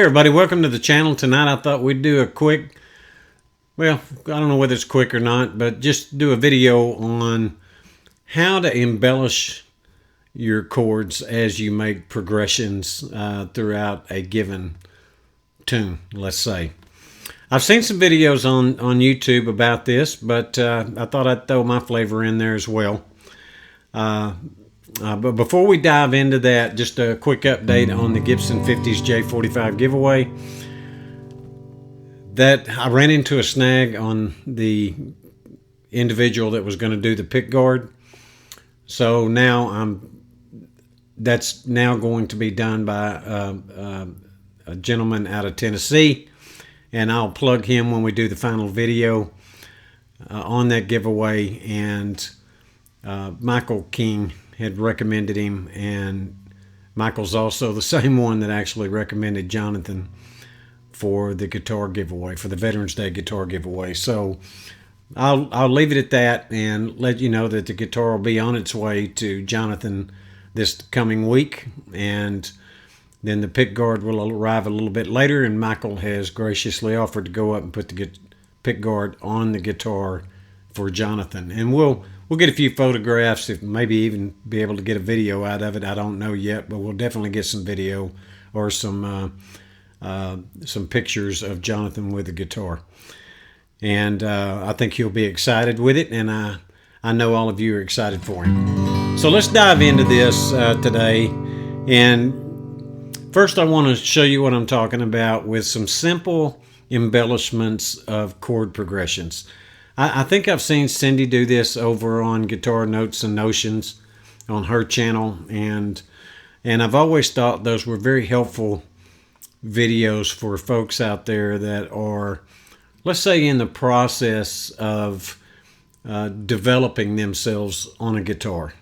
everybody, welcome to the channel. Tonight I thought we'd do a quick, well, I don't know whether it's quick or not, but just do a video on how to embellish your chords as you make progressions throughout a given tune, let's say. I've seen some videos on YouTube about this, but I thought I'd throw my flavor in there as well. But before we dive into that, just a quick update on the Gibson 50s J45 giveaway. That I ran into a snag on the individual that was going to do the pick guard. So now that's now going to be done by a gentleman out of Tennessee, and I'll plug him when we do the final video on that giveaway. And Michael King had recommended him, and Michael's also the same one that actually recommended Jonathan for the guitar giveaway, for the Veterans Day guitar giveaway. So I'll leave it at that and let you know that the guitar will be on its way to Jonathan this coming week, and then the pick guard will arrive a little bit later, and Michael has graciously offered to go up and put the pick guard on the guitar for Jonathan. And we'll get a few photographs, if maybe even be able to get a video out of it. I don't know yet, but we'll definitely get some video or some pictures of Jonathan with the guitar. And I think he'll be excited with it, and I know all of you are excited for him. So let's dive into this today. And first I want to show you what I'm talking about with some simple embellishments of chord progressions. I think I've seen Cindy do this over on Guitar Notes and Notions on her channel, and I've always thought those were very helpful videos for folks out there that are, let's say, in the process of developing themselves on a guitar.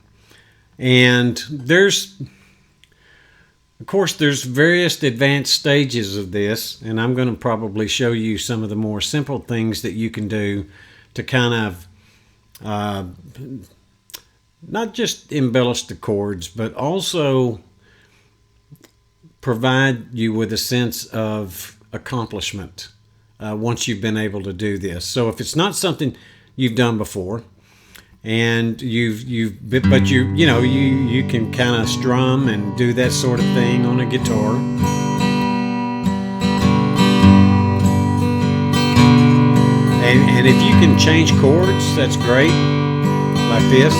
And of course, there's various advanced stages of this, and I'm going to probably show you some of the more simple things that you can do to kind of not just embellish the chords, but also provide you with a sense of accomplishment once you've been able to do this. So if it's not something you've done before, and you can kind of strum and do that sort of thing on a guitar. And if you can change chords, that's great, like this.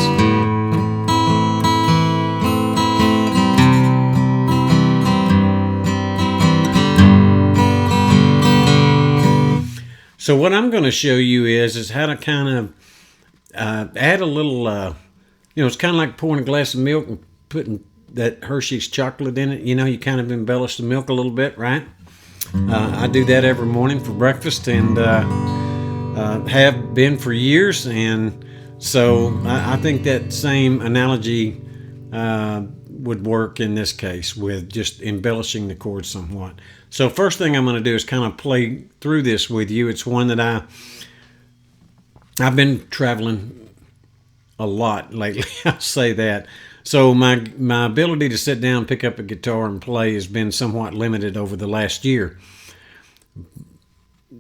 So what I'm going to show you is how to kind of add a little, it's kind of like pouring a glass of milk and putting that Hershey's chocolate in it. You kind of embellish the milk a little bit, right? I do that every morning for breakfast, and have been for years, and so I think that same analogy would work in this case with just embellishing the chords somewhat. So first thing I'm going to do is kind of play through this with you. It's one that I've been traveling a lot lately, I'll say that. So my ability to sit down, pick up a guitar, and play has been somewhat limited over the last year.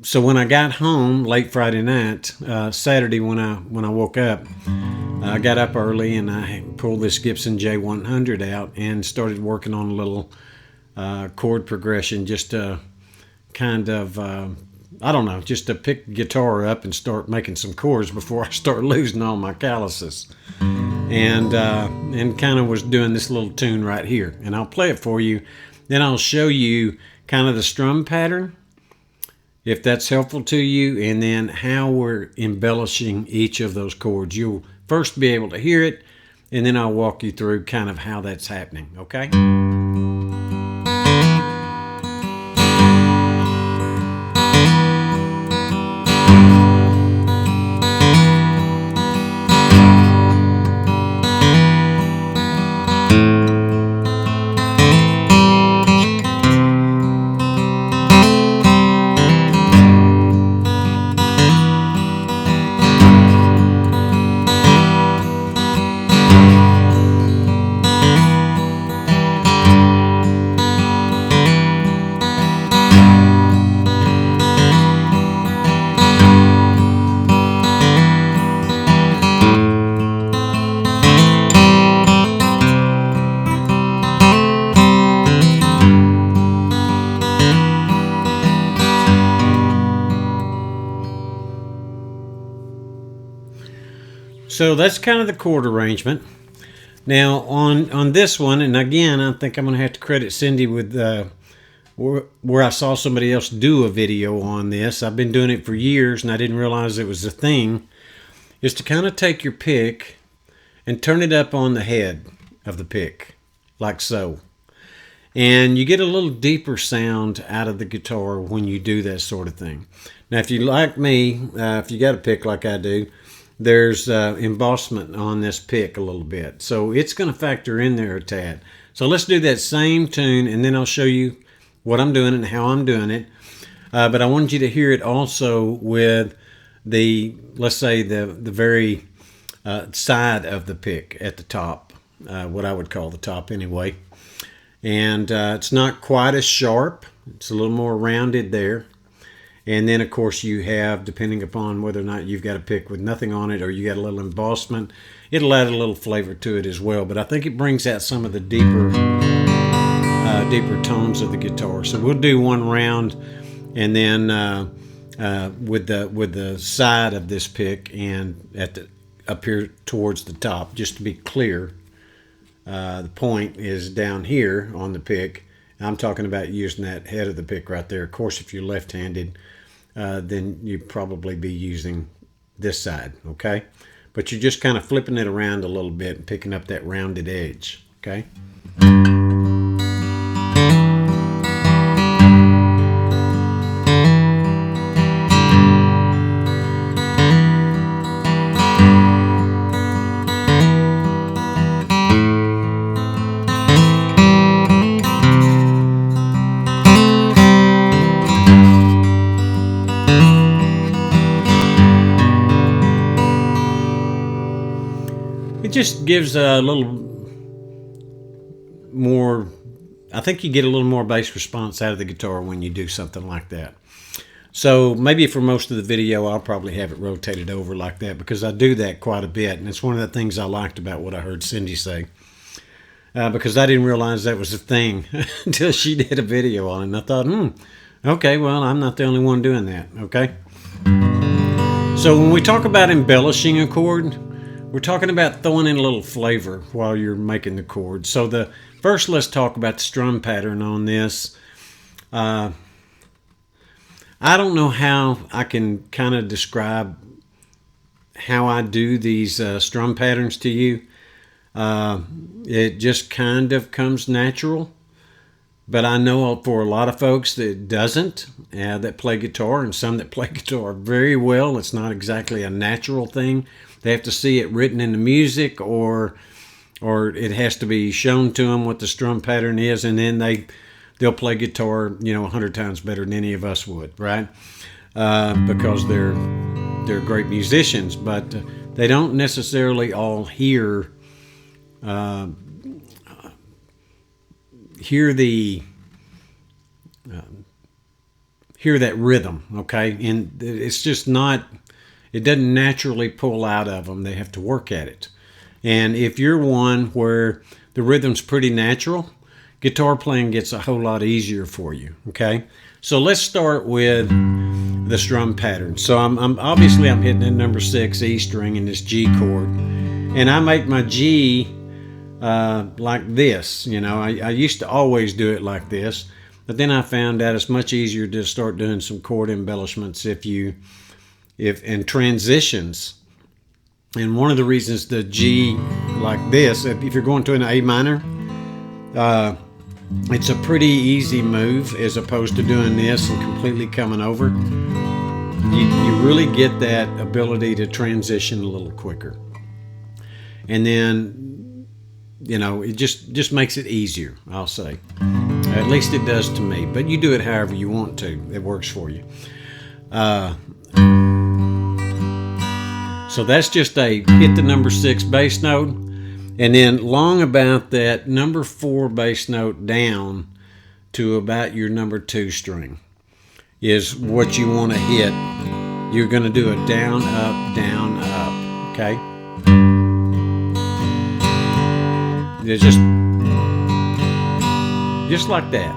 So when I got home late Friday night, Saturday when I woke up, I got up early and I pulled this Gibson J100 out and started working on a little chord progression, just to kind of, I don't know, just to pick the guitar up and start making some chords before I start losing all my calluses. And kind of was doing this little tune right here. And I'll play it for you. Then I'll show you kind of the strum pattern, if that's helpful to you, and then how we're embellishing each of those chords. You'll first be able to hear it, and then I'll walk you through kind of how that's happening, okay? So that's kind of the chord arrangement. Now on this one, and again, I think I'm going to have to credit Cindy with where I saw somebody else do a video on this. I've been doing it for years, and I didn't realize it was a thing. Is to kind of take your pick and turn it up on the head of the pick, like so. And you get a little deeper sound out of the guitar when you do that sort of thing. Now, if you like me, if you got a pick like I do, there's embossment on this pick a little bit. So it's going to factor in there a tad. So let's do that same tune, and then I'll show you what I'm doing and how I'm doing it. But I wanted you to hear it also with the, let's say, the very side of the pick at the top, what I would call the top anyway. And it's not quite as sharp. It's a little more rounded there. And then, of course, you have, depending upon whether or not you've got a pick with nothing on it or you got a little embossment, it'll add a little flavor to it as well. But I think it brings out some of the deeper tones of the guitar. So we'll do one round, and then with the side of this pick and up here towards the top, just to be clear. The point is down here on the pick. I'm talking about using that head of the pick right there. Of course, if you're left-handed, then you'd probably be using this side, okay? But you're just kind of flipping it around a little bit and picking up that rounded edge, okay? It just gives a little more, I think you get a little more bass response out of the guitar when you do something like that. So maybe for most of the video, I'll probably have it rotated over like that because I do that quite a bit. And it's one of the things I liked about what I heard Cindy say. Because I didn't realize that was a thing until she did a video on it. And I thought, okay, well, I'm not the only one doing that, okay? So when we talk about embellishing a chord, we're talking about throwing in a little flavor while you're making the chord. So first, let's talk about the strum pattern on this. I don't know how I can kind of describe how I do these strum patterns to you. It just kind of comes natural. But I know for a lot of folks that it doesn't, that play guitar, and some that play guitar very well, it's not exactly a natural thing. They have to see it written in the music, or it has to be shown to them what the strum pattern is, and then they'll play guitar, 100 times better than any of us would, right? Because they're great musicians, but they don't necessarily all hear that rhythm, okay? And it's just not. It doesn't naturally pull out of them. They have to work at it. And if you're one where the rhythm's pretty natural, guitar playing gets a whole lot easier for you, okay? So let's start with the strum pattern. So I'm obviously hitting the number 6 E string in this G chord. And I make my G like this. I used to always do it like this. But then I found out it's much easier to start doing some chord embellishments and transitions. And one of the reasons the G like this, if you're going to an A minor, it's a pretty easy move as opposed to doing this and completely coming over. You really get that ability to transition a little quicker. And then, it just makes it easier, I'll say. At least it does to me. But you do it however you want to. It works for you. So that's just hit the number 6 bass note, and then long about that number 4 bass note down to about your number 2 string is what you want to hit. You're going to do a down, up, okay? It's just like that.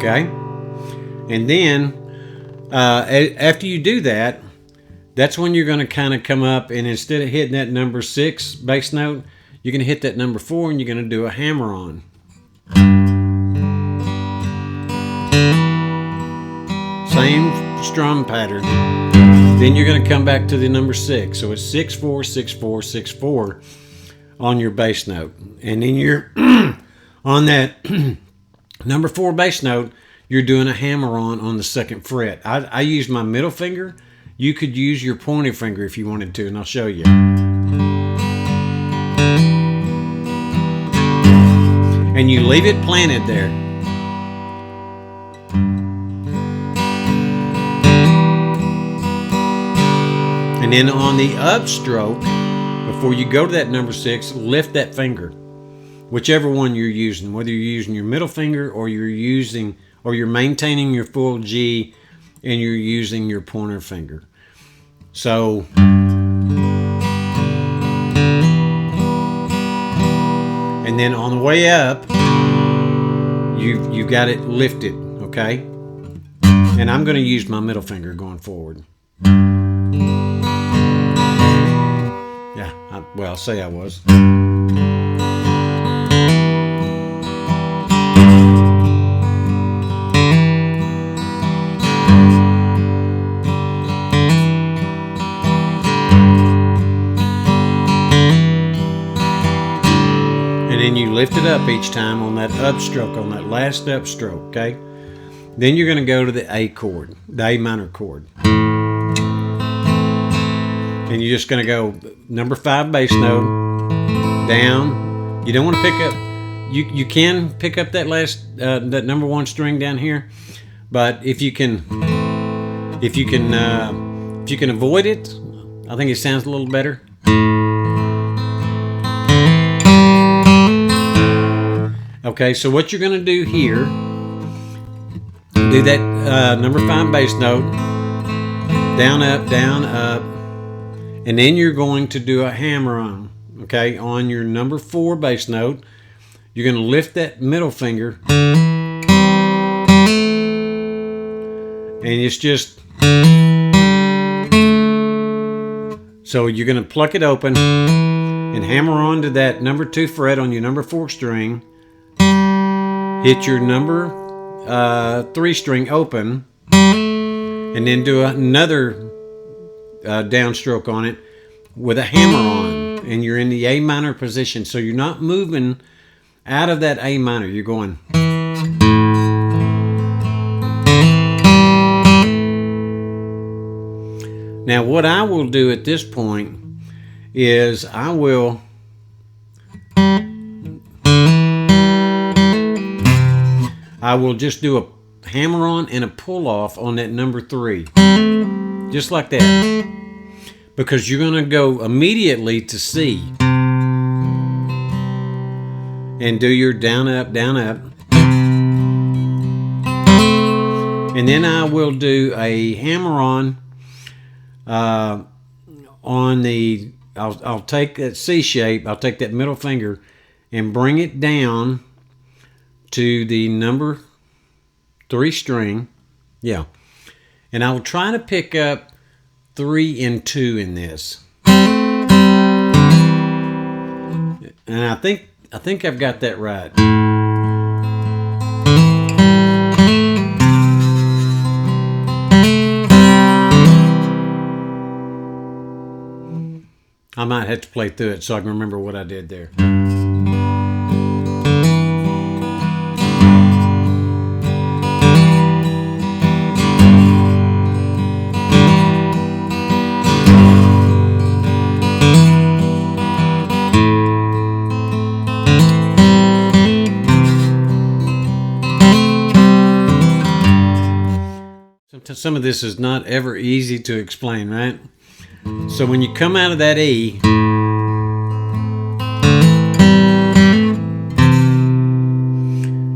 Okay, And then after you do that, that's when you're going to kind of come up, and instead of hitting that number 6 bass note, you're going to hit that number 4, and you're going to do a hammer on. Same strum pattern. Then you're going to come back to the number 6. So it's 6 4 6 4 6 4 on your bass note, and then you're on that number 4 bass note. You're doing a hammer on the 2nd fret. I use my middle finger. You could use your pointer finger if you wanted to, and I'll show you. And you leave it planted there. And then on the upstroke, before you go to that number 6, lift that finger, whichever one you're using, whether you're using your middle finger or you're maintaining your full G and you're using your pointer finger. So and then on the way up, you've got it lifted, okay? And I'm going to use my middle finger going forward. Yeah, I'll say I was. Then you lift it up each time on that upstroke, on that last upstroke, okay? Then you're going to go to the A chord, the A minor chord. And you're just going to go number 5 bass note, down. You don't want to pick up, you can pick up that last, that number 1 string down here, but if you can avoid it, I think it sounds a little better. Okay, so what you're going to do here, do that number 5 bass note, down, up, and then you're going to do a hammer on, okay, on your number 4 bass note. You're going to lift that middle finger, and it's just, so you're going to pluck it open and hammer on to that number 2 fret on your number 4 string. Hit your number 3 string open, and then do another downstroke on it with a hammer on, and you're in the A minor position. So you're not moving out of that A minor. You're going. Now what I will do at this point is I will just do a hammer on and a pull off on that number 3. Just like that. Because you're going to go immediately to C. And do your down, up, down, up. And then I will do a hammer on the, I'll take that C shape, I'll take that middle finger and bring it down to the number 3 string, yeah, and I will try to pick up 3 and 2 in this, and I think I've got that right. I might have to play through it so I can remember what I did there. Some of this is not ever easy to explain, right? So when you come out of that E,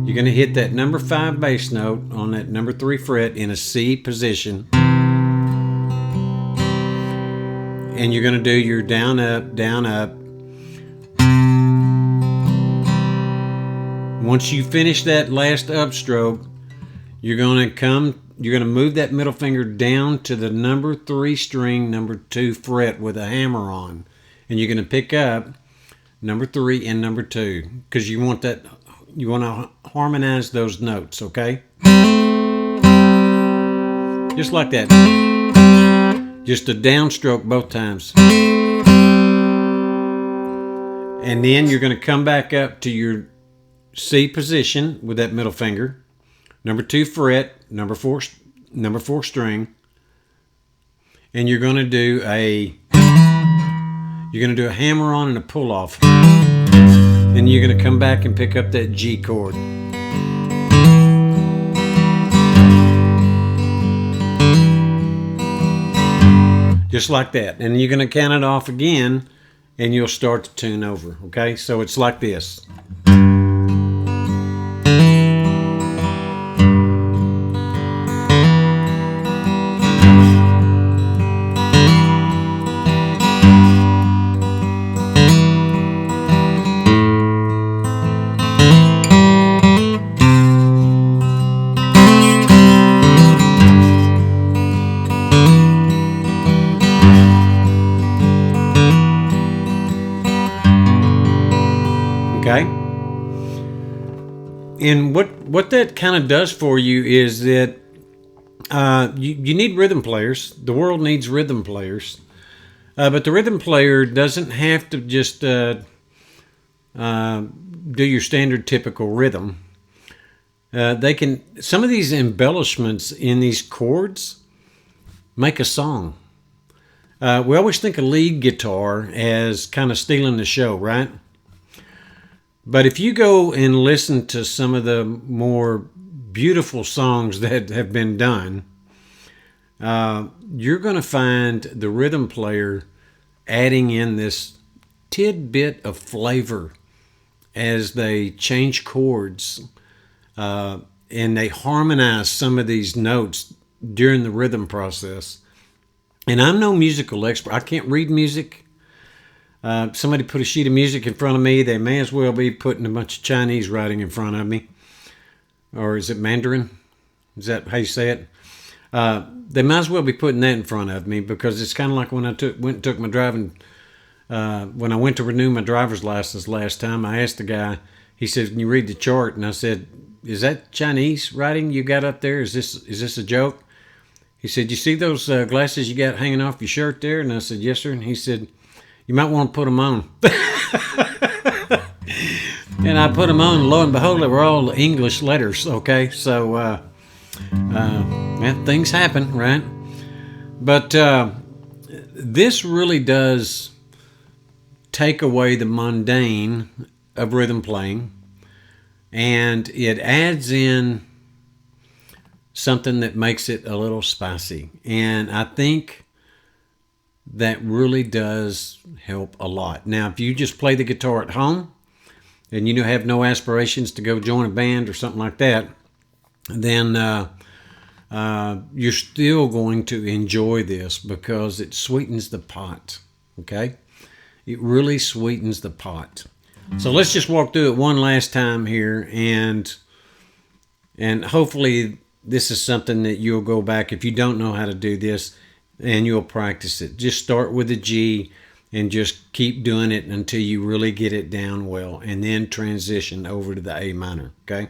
you're going to hit that number 5 bass note on that number 3 fret in a C position. And you're going to do your down, up, down, up. Once you finish that last upstroke, you're going to move that middle finger down to the number 3 string, number 2 fret with a hammer on. And you're going to pick up number 3 and number 2 because you want to harmonize those notes, okay? Just like that. Just a downstroke both times. And then you're going to come back up to your C position with that middle finger. Number 2 fret, number 4 string. And you're going to do a hammer on and a pull off. Then you're going to come back and pick up that G chord. Just like that. And you're going to count it off again and you'll start to tune over. Okay? So it's like this. Okay. And what that kind of does for you is that you need rhythm players. The world needs rhythm players. But the rhythm player doesn't have to just do your standard typical rhythm. Some of these embellishments in these chords make a song. We always think of lead guitar as kind of stealing the show, right? But if you go and listen to some of the more beautiful songs that have been done, you're going to find the rhythm player adding in this tidbit of flavor as they change chords and they harmonize some of these notes during the rhythm process. And I'm no musical expert. I can't read music. Somebody put a sheet of music in front of me, they may as well be putting a bunch of Chinese writing in front of me. Or is it Mandarin? Is that how you say it? They might as well be putting that in front of me because it's kind of like when I went and took my driving. When I went to renew my driver's license last time, I asked the guy, he said, "Can you read the chart?" And I said, "Is that Chinese writing you got up there? Is this a joke?" He said, "You see those glasses you got hanging off your shirt there?" And I said, "Yes, sir." And he said, "You might want to put them on." And I put them on, and lo and behold, they were all English letters, okay? So, things happen, right? But this really does take away the mundane of rhythm playing, and it adds in something that makes it a little spicy. And I think that really does help a lot. Now, if you just play the guitar at home and you have no aspirations to go join a band or something like that, then you're still going to enjoy this because it sweetens the pot, okay? It really sweetens the pot. So let's just walk through it one last time here, and hopefully this is something that you'll go back if you don't know how to do this, and you'll practice it. Just start with the G and just keep doing it until you really get it down well, and then transition over to the A minor, okay?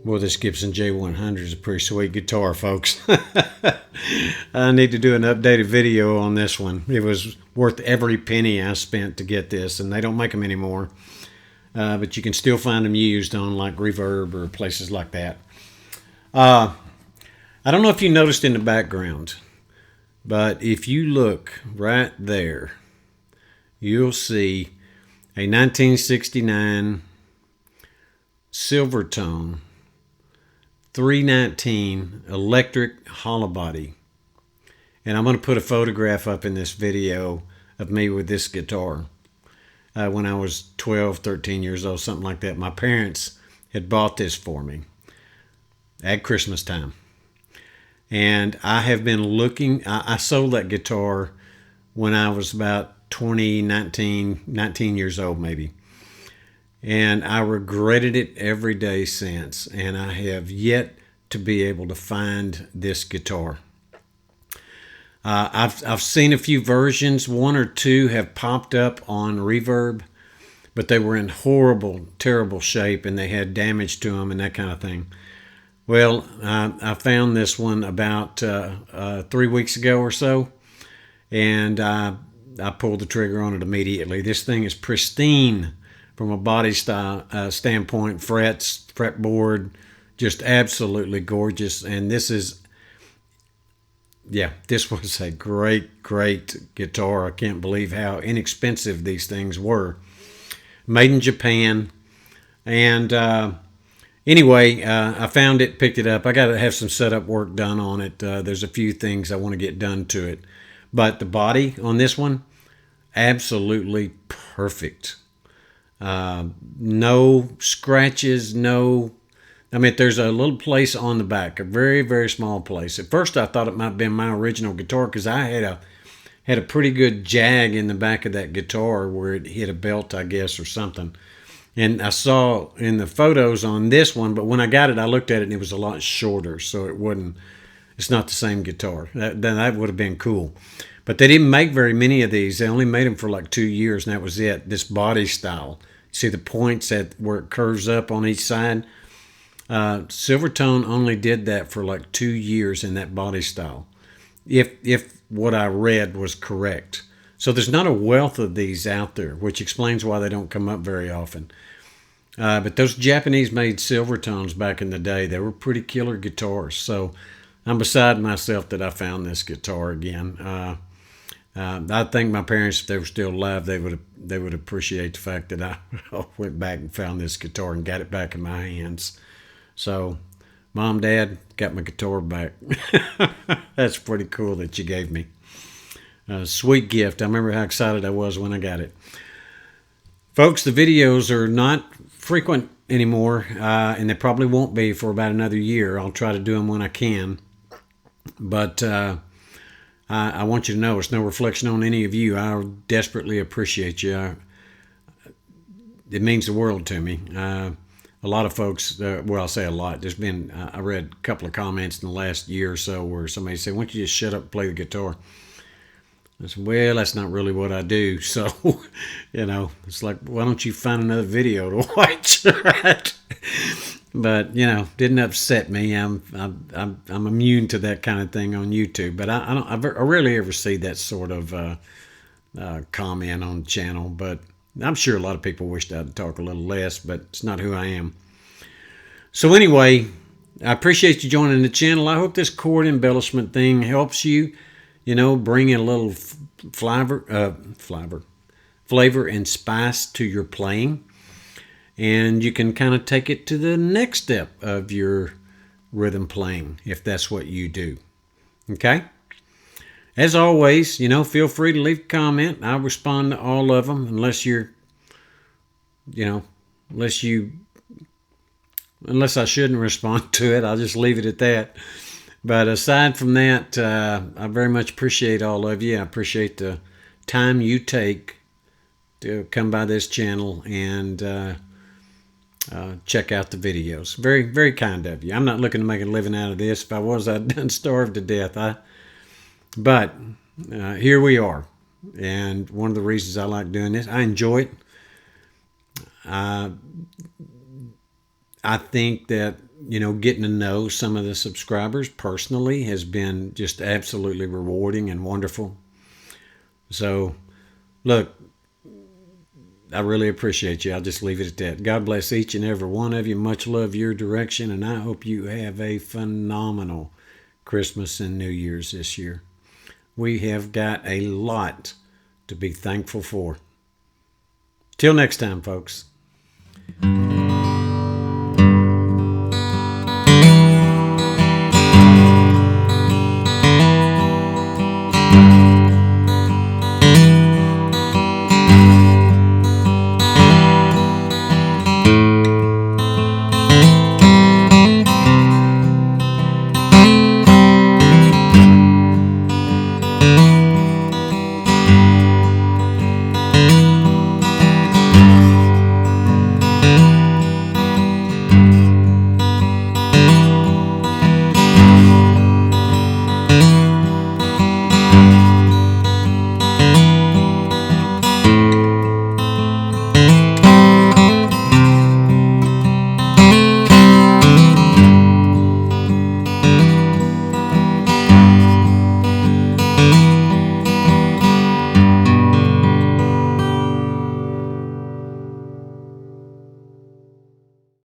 Well, this Gibson J100 is a pretty sweet guitar, folks. I need to do an updated video on this one. It was worth every penny I spent to get this, and they don't make them anymore. But you can still find them used on like Reverb or places like that. I don't know if you noticed in the background, but if you look right there, you'll see a 1969 Silvertone 319 electric hollow body. And I'm going to put a photograph up in this video of me with this guitar. When I was 12, 13 years old, something like that. My parents had bought this for me at Christmas time. And I have been looking, I sold that guitar when I was about 20, 19 years old maybe. And I regretted it every day since. And I have yet to be able to find this guitar. I've seen a few versions. One or two have popped up on Reverb, but they were in horrible, terrible shape, and they had damage to them and that kind of thing. Well, I found this one about 3 weeks ago or so, and I pulled the trigger on it immediately. This thing is pristine from a body style standpoint, frets, fretboard, just absolutely gorgeous. And this is, yeah, this was a great, great guitar. I can't believe how inexpensive these things were. Made in Japan. And anyway, I found it, picked it up. I got to have some setup work done on it. There's a few things I want to get done to it. But the body on this one, absolutely perfect. No scratches, no... I mean, there's a little place on the back, a very, very small place. At first, I thought it might have been my original guitar because I had a pretty good jag in the back of that guitar where it hit a belt, I guess, or something. And I saw in the photos on this one, but when I got it, I looked at it and it was a lot shorter, so it's not the same guitar. That would have been cool. But they didn't make very many of these. They only made them for like 2 years, and that was it. This body style. See the points where it curves up on each side? Silvertone only did that for like 2 years in that body style, if what I read was correct. So there's not a wealth of these out there, which explains why they don't come up very often. But those Japanese-made Silvertones back in the day, they were pretty killer guitars. So I'm beside myself that I found this guitar again. I think my parents, if they were still alive, they would appreciate the fact that I went back and found this guitar and got it back in my hands. So, Mom, Dad, got my guitar back. That's pretty cool that you gave me. Sweet gift. I remember how excited I was when I got it. Folks, the videos are not frequent anymore, and they probably won't be for about another year. I'll try to do them when I can. But I want you to know it's no reflection on any of you. I desperately appreciate you. It means the world to me. A lot of folks, well, I'll say a lot. There's been, I read a couple of comments in the last year or so where somebody said, why don't you just shut up and play the guitar? I said, well, that's not really what I do. So, it's like, why don't you find another video to watch? But, didn't upset me. I'm immune to that kind of thing on YouTube. But I rarely ever see that sort of comment on the channel. But I'm sure a lot of people wished I'd talk a little less, but it's not who I am. So anyway, I appreciate you joining the channel. I hope this chord embellishment thing helps you, bring in a little flavor and spice to your playing. And you can kind of take it to the next step of your rhythm playing, if that's what you do. Okay? As always, feel free to leave a comment. I'll respond to all of them unless I shouldn't respond to it. I'll just leave it at that. But aside from that, I very much appreciate all of you. I appreciate the time you take to come by this channel and check out the videos. Very, very kind of you. I'm not looking to make a living out of this. If I was, I'd done starved to death. But here we are. And one of the reasons I like doing this, I enjoy it. I think that getting to know some of the subscribers personally has been just absolutely rewarding and wonderful. So, look, I really appreciate you. I'll just leave it at that. God bless each and every one of you. Much love your direction, and I hope you have a phenomenal Christmas and New Year's this year. We have got a lot to be thankful for. Till next time, folks.